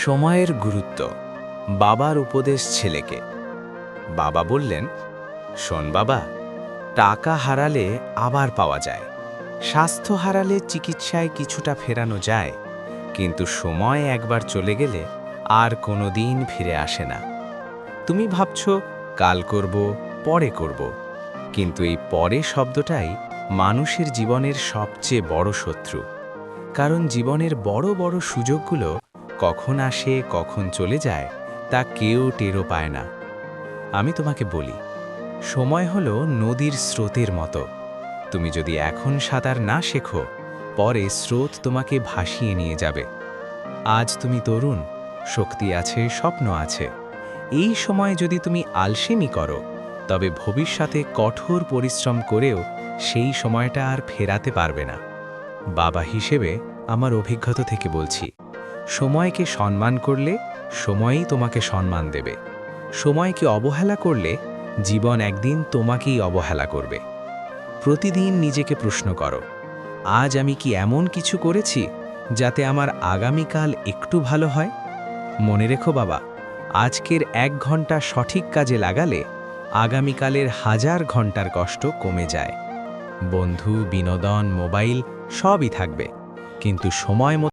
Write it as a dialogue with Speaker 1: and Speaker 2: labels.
Speaker 1: সময়ের গুরুত্ব। বাবার উপদেশ ছেলেকে। বাবা বললেন, শোন বাবা, টাকা হারালে আবার পাওয়া যায়, স্বাস্থ্য হারালে চিকিৎসায় কিছুটা ফেরানো যায়, কিন্তু সময় একবার চলে গেলে আর কোনো দিন ফিরে আসে না। তুমি ভাবছো কাল করব, পরে করব, কিন্তু এই পরে শব্দটাই মানুষের জীবনের সবচেয়ে বড় শত্রু। কারণ জীবনের বড় বড় সুযোগগুলো কখন আসে কখন চলে যায় তা কেউ টেরও পায় না। আমি তোমাকে বলি, সময় হলো নদীর স্রোতের মতো। তুমি যদি এখন সাঁতার না শেখো, পরে স্রোত তোমাকে ভাসিয়ে নিয়ে যাবে। আজ তুমি তরুণ, শক্তি আছে, স্বপ্ন আছে। এই সময় যদি তুমি আলসেমি করো, তবে ভবিষ্যতে কঠোর পরিশ্রম করেও সেই সময়টা আর ফেরাতে পারবে না। বাবা হিসেবে আমার অভিজ্ঞতা থেকে বলছি, সময়কে সম্মান করলে সময়ই তোমাকে সম্মান দেবে। সময়কে অবহেলা করলে জীবন একদিন তোমাকেই অবহেলা করবে। প্রতিদিন নিজেকে প্রশ্ন করো, আজ আমি কি এমন কিছু করেছি যাতে আমার আগামীকাল একটু ভালো হয়? মনে রেখো বাবা, আজকের 1 ঘন্টা সঠিক কাজে লাগালে আগামীকালের 1000 ঘন্টার কষ্ট কমে যায়। বন্ধু, বিনোদন, মোবাইল সবই থাকবে, কিন্তু সময় মতো